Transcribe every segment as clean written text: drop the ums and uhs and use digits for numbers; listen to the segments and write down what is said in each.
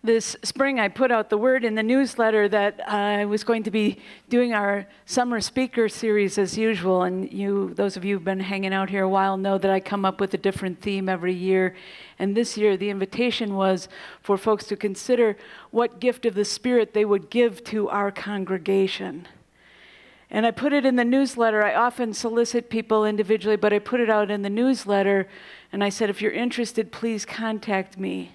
This spring, I put out the word in the newsletter that I was going to be doing our summer speaker series as usual. And those of you who've been hanging out here a while, know that I come up with a different theme every year. And this year, the invitation was for folks to consider what gift of the Spirit they would give to our congregation. And I put it in the newsletter. I often solicit people individually, but I put it out in the newsletter. And I said, if you're interested, please contact me.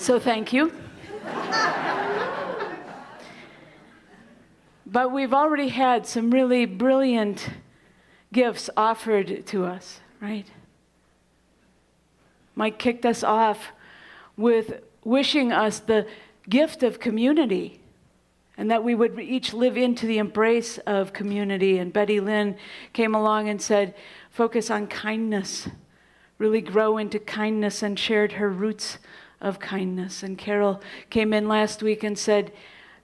So thank you. But we've already had some really brilliant gifts offered to us, right? Mike kicked us off with wishing us the gift of community and that we would each live into the embrace of community. And Betty Lynn came along and said, focus on kindness, really grow into kindness, and shared her roots of kindness. And Carol came in last week and said,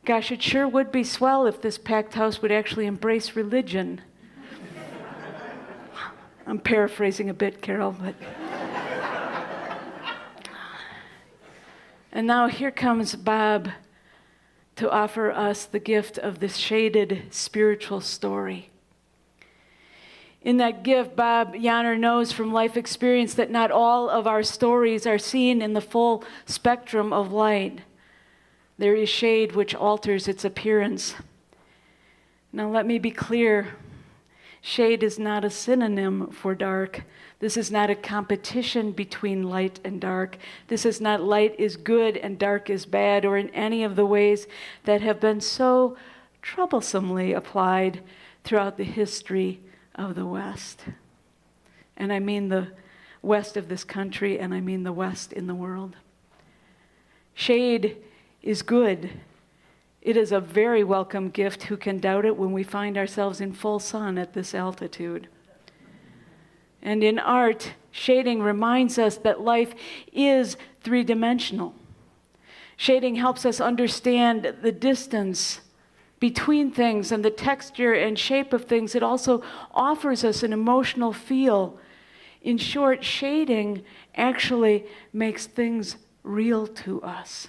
gosh, it sure would be swell if this packed house would actually embrace religion. I'm paraphrasing a bit, Carol, but... And now here comes Bob to offer us the gift of this shaded spiritual story. In that gift, Bob Yanner knows from life experience that not all of our stories are seen in the full spectrum of light. There is shade which alters its appearance. Now let me be clear. Shade is not a synonym for dark. This is not a competition between light and dark. This is not light is good and dark is bad, or in any of the ways that have been so troublesomely applied throughout the history of the West. And I mean the West of this country, and I mean the West in the world. Shade is good. It is a very welcome gift. Who can doubt it when we find ourselves in full sun at this altitude? And in art, shading reminds us that life is three-dimensional. Shading helps us understand the distance between things and the texture and shape of things. It also offers us an emotional feel. In short, shading actually makes things real to us.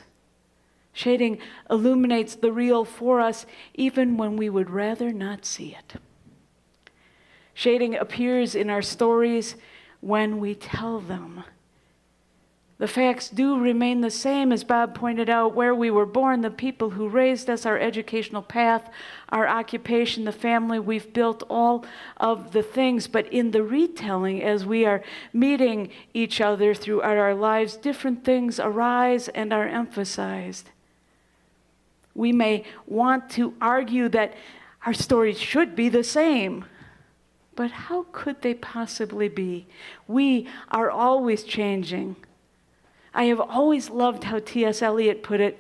Shading illuminates the real for us even when we would rather not see it. Shading appears in our stories when we tell them. The facts do remain the same, as Bob pointed out, where we were born, the people who raised us, our educational path, our occupation, the family we've built, all of the things. But in the retelling, as we are meeting each other throughout our lives, different things arise and are emphasized. We may want to argue that our stories should be the same. But how could they possibly be? We are always changing. I have always loved how T.S. Eliot put it,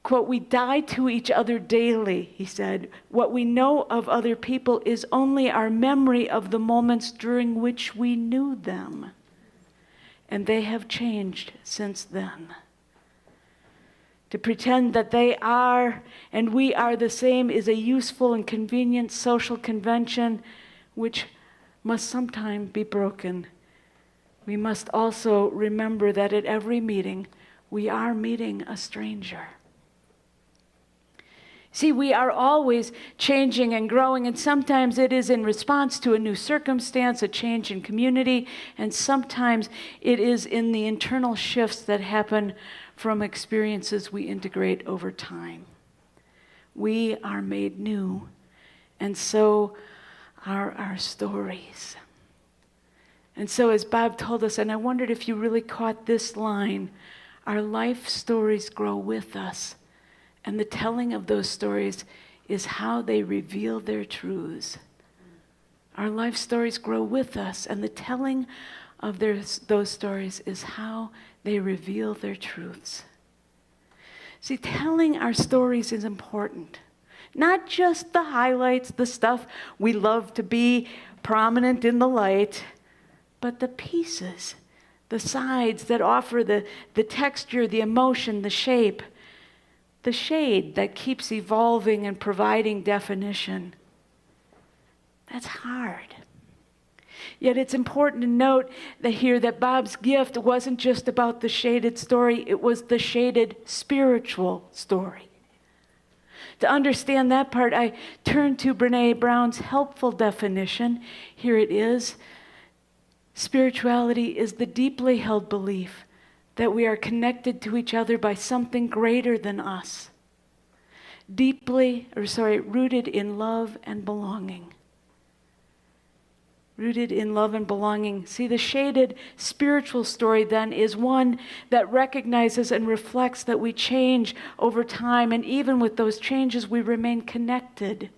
quote, we die to each other daily, he said. What we know of other people is only our memory of the moments during which we knew them. And they have changed since then. To pretend that they are and we are the same is a useful and convenient social convention which must sometime be broken. We must also remember that at every meeting, we are meeting a stranger. See, we are always changing and growing, and sometimes it is in response to a new circumstance, a change in community, and sometimes it is in the internal shifts that happen from experiences we integrate over time. We are made new, and so are our stories. And so as Bob told us, and I wondered if you really caught this line, our life stories grow with us. And the telling of those stories is how they reveal their truths. Our life stories grow with us, and the telling of those stories is how they reveal their truths. See, telling our stories is important. Not just the highlights, the stuff we love to be prominent in the light, but the pieces, the sides that offer the texture, the emotion, the shape, the shade that keeps evolving and providing definition. That's hard. Yet it's important to note that Bob's gift wasn't just about the shaded story, it was the shaded spiritual story. To understand that part, I turn to Brene Brown's helpful definition. Here it is. Spirituality is the deeply held belief that we are connected to each other by something greater than us. Rooted in love and belonging. Rooted in love and belonging. See, the shaded spiritual story then is one that recognizes and reflects that we change over time, and even with those changes, we remain connected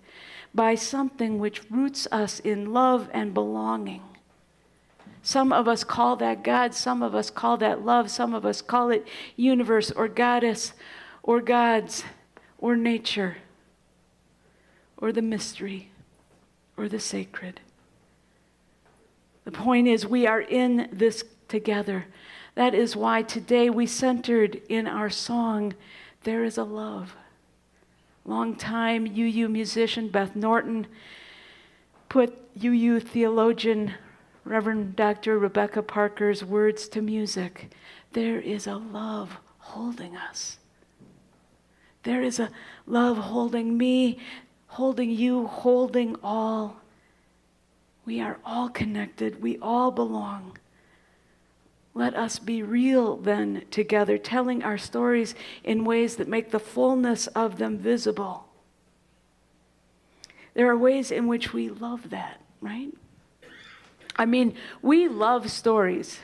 by something which roots us in love and belonging. Some of us call that God, some of us call that love, some of us call it universe or goddess or gods or nature or the mystery or the sacred. The point is, we are in this together. That is why today we centered in our song, There is a Love. Longtime UU musician Beth Norton put UU theologian Reverend Dr. Rebecca Parker's words to music. There is a love holding us. There is a love holding me, holding you, holding all. We are all connected. We all belong. Let us be real then together, telling our stories in ways that make the fullness of them visible. There are ways in which we love that, right? I mean, we love stories.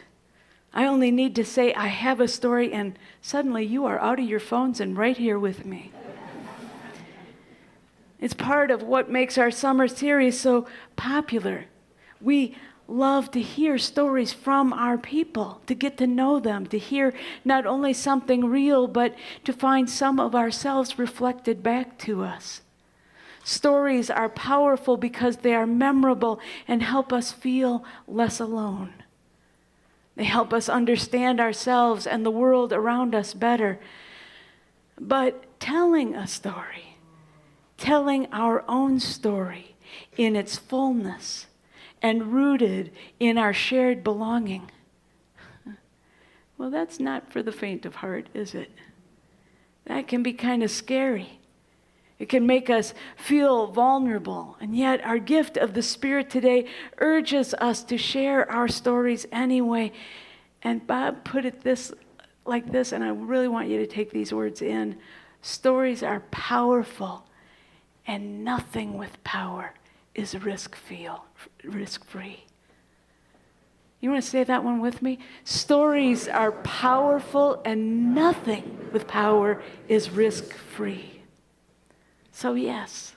I only need to say, I have a story, and suddenly you are out of your phones and right here with me. It's part of what makes our summer series so popular. We love to hear stories from our people, to get to know them, to hear not only something real, but to find some of ourselves reflected back to us. Stories are powerful because they are memorable and help us feel less alone. They help us understand ourselves and the world around us better. But telling a story, telling our own story in its fullness and rooted in our shared belonging, well, that's not for the faint of heart, is it? That can be kind of scary. It can make us feel vulnerable. And yet our gift of the Spirit today urges us to share our stories anyway. And Bob put it like this, and I really want you to take these words in. Stories are powerful, and nothing with power is risk-free. You want to say that one with me? Stories are powerful, and nothing with power is risk-free. So yes,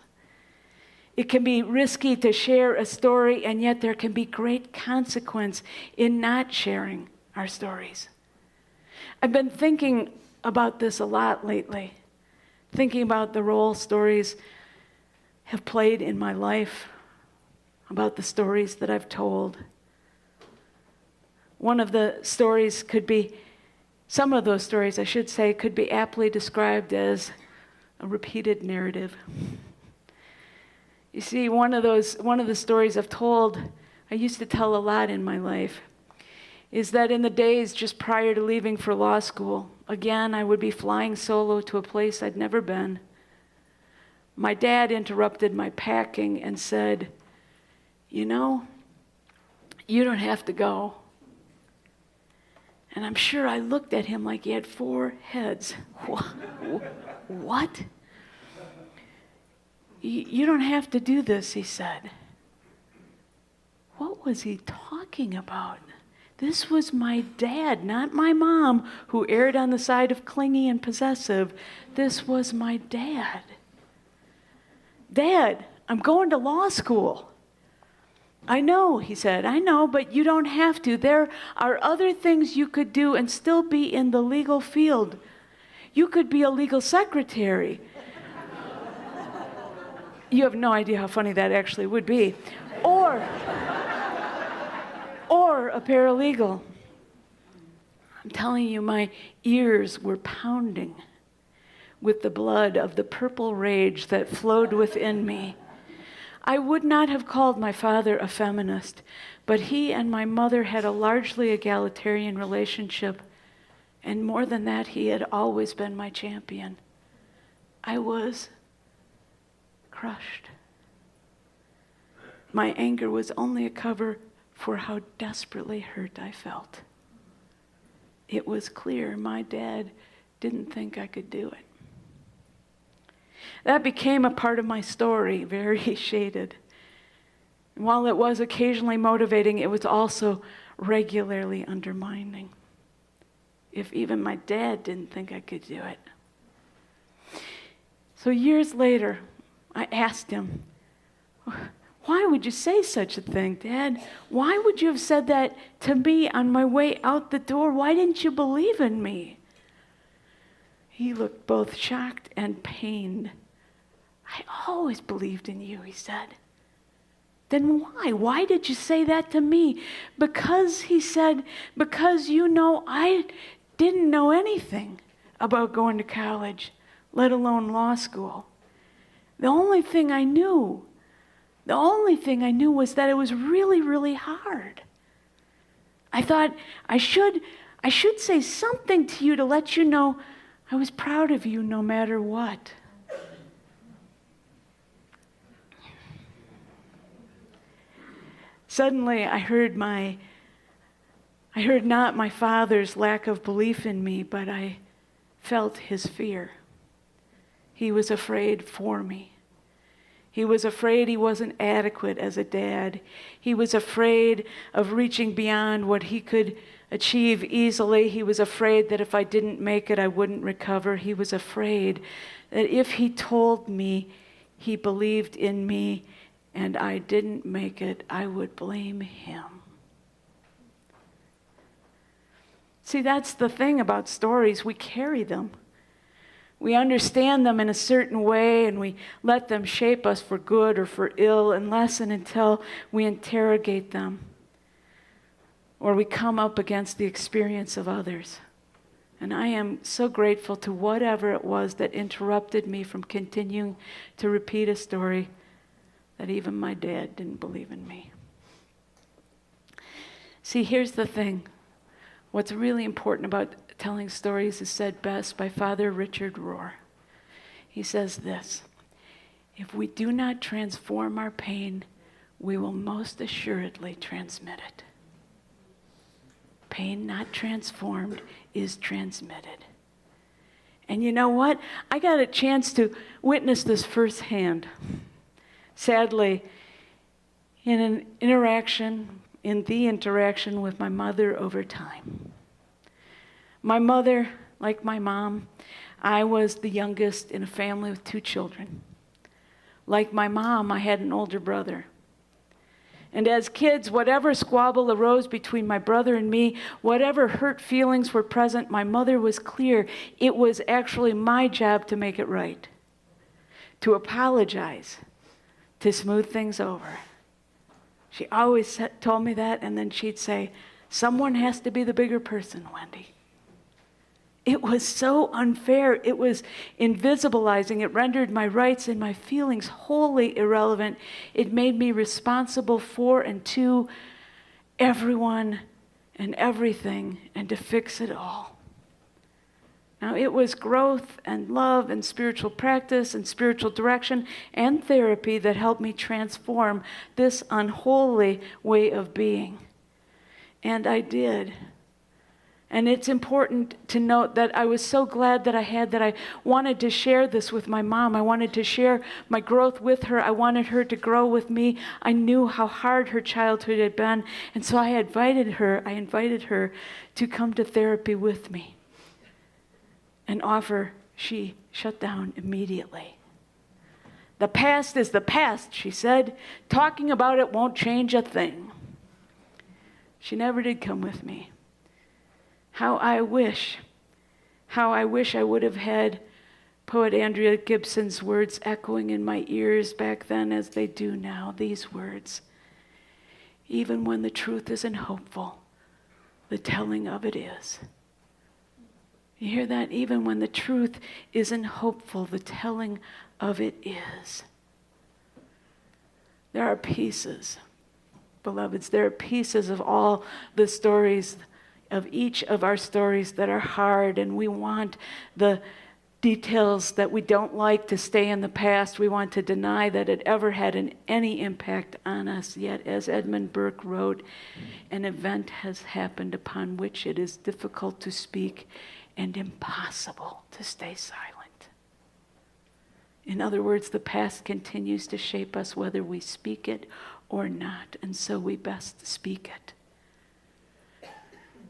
it can be risky to share a story, and yet there can be great consequence in not sharing our stories. I've been thinking about this a lot lately, thinking about the role stories have played in my life, about the stories that I've told. One of the stories some of those stories, I should say, could be aptly described as a repeated narrative. You see, one of the stories I've told, I used to tell a lot in my life, is that in the days just prior to leaving for law school, again, I would be flying solo to a place I'd never been. My dad interrupted my packing and said, "You know, you don't have to go." And I'm sure I looked at him like he had 4 heads. What? You don't have to do this, he said. What was he talking about? This was my dad, not my mom, who erred on the side of clingy and possessive. This was my dad. "Dad, I'm going to law school." "I know," he said, "I know, but you don't have to. There are other things you could do and still be in the legal field. You could be a legal secretary." You have no idea how funny that actually would be. Or a paralegal. I'm telling you, my ears were pounding with the blood of the purple rage that flowed within me. I would not have called my father a feminist, but he and my mother had a largely egalitarian relationship, and more than that, he had always been my champion. I was crushed. My anger was only a cover for how desperately hurt I felt. It was clear my dad didn't think I could do it. That became a part of my story, very shaded. And while it was occasionally motivating, it was also regularly undermining. If even my dad didn't think I could do it. So years later, I asked him, why would you say such a thing, Dad? Why would you have said that to me on my way out the door? Why didn't you believe in me? He looked both shocked and pained. I always believed in you, he said. Then why? Why did you say that to me? Because, he said, because you know I didn't know anything about going to college, let alone law school. The only thing I knew was that it was really, really hard. I thought I should say something to you to let you know I was proud of you no matter what. Suddenly, I heard not my father's lack of belief in me, but I felt his fear. He was afraid for me. He was afraid he wasn't adequate as a dad. He was afraid of reaching beyond what he could achieve easily. He was afraid that if I didn't make it, I wouldn't recover. He was afraid that if he told me he believed in me and I didn't make it, I would blame him. See, that's the thing about stories. We carry them. We understand them in a certain way, and we let them shape us for good or for ill, unless and until we interrogate them or we come up against the experience of others. And I am so grateful to whatever it was that interrupted me from continuing to repeat a story that even my dad didn't believe in me. See, here's the thing. What's really important about telling stories is said best by Father Richard Rohr. He says this: if we do not transform our pain, we will most assuredly transmit it. Pain not transformed is transmitted. And you know what? I got a chance to witness this firsthand. Sadly, in the interaction with my mother over time. My mother, like my mom, I was the youngest in a family with 2 children. Like my mom, I had an older brother. And as kids, whatever squabble arose between my brother and me, whatever hurt feelings were present, my mother was clear. It was actually my job to make it right, to apologize, to smooth things over. She always told me that, and then she'd say, someone has to be the bigger person, Wendy. It was so unfair. It was invisibilizing. It rendered my rights and my feelings wholly irrelevant. It made me responsible for and to everyone and everything, and to fix it all. Now, it was growth and love and spiritual practice and spiritual direction and therapy that helped me transform this unholy way of being. And I did. And it's important to note that I was so glad that I wanted to share this with my mom. I wanted to share my growth with her. I wanted her to grow with me. I knew how hard her childhood had been. And so I invited her to come to therapy with me. An offer she shut down immediately. The past is the past, she said. Talking about it won't change a thing. She never did come with me. How I wish I would have had poet Andrea Gibson's words echoing in my ears back then as they do now. These words: even when the truth isn't hopeful, the telling of it is. You hear that? Even when the truth isn't hopeful, the telling of it is. There are pieces, beloveds, there are pieces of all the stories, of each of our stories that are hard, and we want the details that we don't like to stay in the past. We want to deny that it ever had any impact on us. Yet, as Edmund Burke wrote, an event has happened upon which it is difficult to speak and impossible to stay silent. In other words, the past continues to shape us whether we speak it or not, and so we best speak it.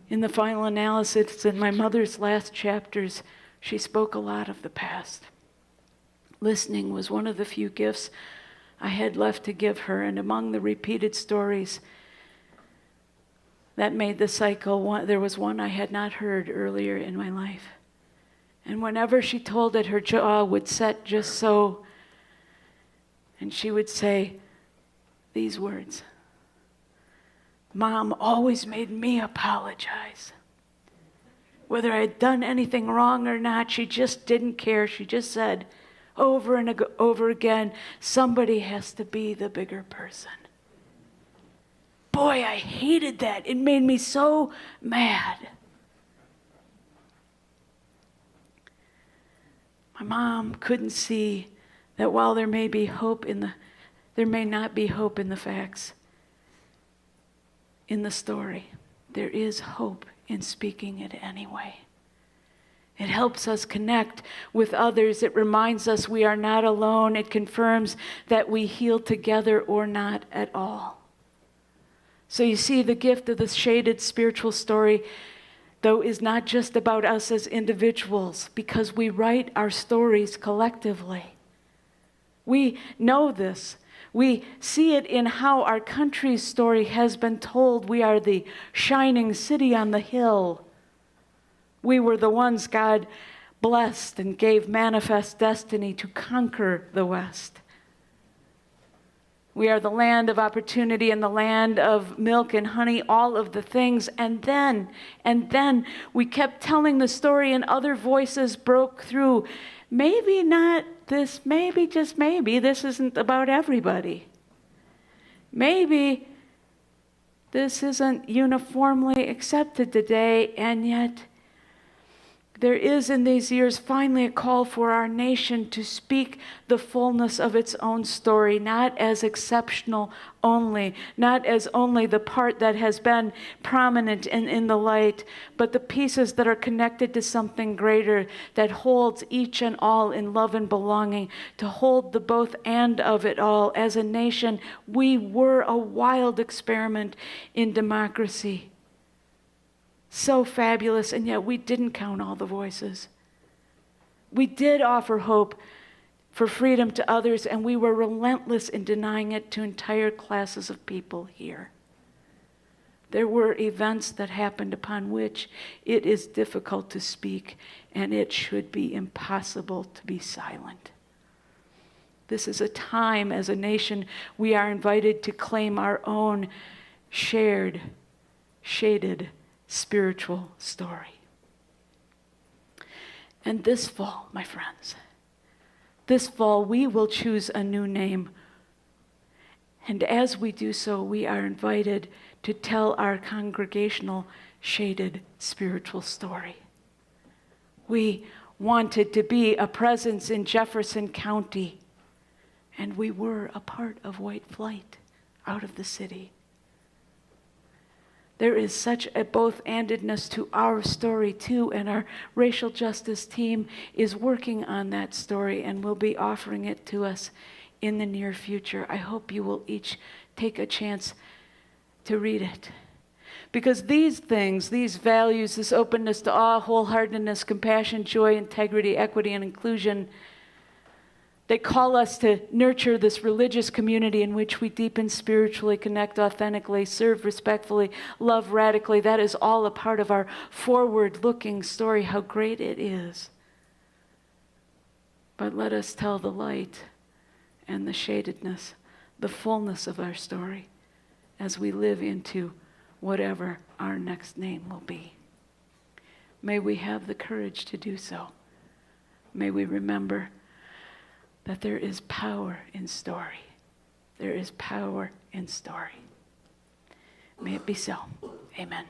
In the final analysis, in my mother's last chapters, she spoke a lot of the past. Listening was one of the few gifts I had left to give her, and among the repeated stories that made the cycle, there was one I had not heard earlier in my life. And whenever she told it, her jaw would set just so, and she would say these words: Mom always made me apologize. Whether I had done anything wrong or not, she just didn't care. She just said over and over again, somebody has to be the bigger person. Boy, I hated that. It made me so mad. My mom couldn't see that while there may not be hope in the facts, in the story, there is hope in speaking it anyway. It helps us connect with others. It reminds us we are not alone. It confirms that we heal together or not at all. So you see, the gift of the shaded spiritual story, though, is not just about us as individuals, because we write our stories collectively. We know this. We see it in how our country's story has been told. We are the shining city on the hill. We were the ones God blessed and gave manifest destiny to conquer the West. We are the land of opportunity and the land of milk and honey, all of the things. And then we kept telling the story and other voices broke through. Maybe not this, maybe, just maybe, this isn't about everybody. Maybe this isn't uniformly accepted today, and yet there is in these years finally a call for our nation to speak the fullness of its own story, not as exceptional only, not as only the part that has been prominent and in the light, but the pieces that are connected to something greater that holds each and all in love and belonging, to hold the both and of it all. As a nation, we were a wild experiment in democracy. So fabulous, and yet we didn't count all the voices. We did offer hope for freedom to others, and we were relentless in denying it to entire classes of people here. There were events that happened upon which it is difficult to speak, and it should be impossible to be silent. This is a time, as a nation, we are invited to claim our own shared, shaded, spiritual story. And this fall, my friends, this fall we will choose a new name. And as we do so, we are invited to tell our congregational shaded spiritual story. We wanted to be a presence in Jefferson County, and we were a part of white flight out of the city. There is such a both-andedness to our story, too, and our racial justice team is working on that story and will be offering it to us in the near future. I hope you will each take a chance to read it. Because these things, these values, this openness to all, wholeheartedness, compassion, joy, integrity, equity, and inclusion, they call us to nurture this religious community in which we deepen spiritually, connect authentically, serve respectfully, love radically. That is all a part of our forward-looking story, how great it is. But let us tell the light and the shadedness, the fullness of our story as we live into whatever our next name will be. May we have the courage to do so. May we remember that there is power in story, there is power in story. May it be so. Amen.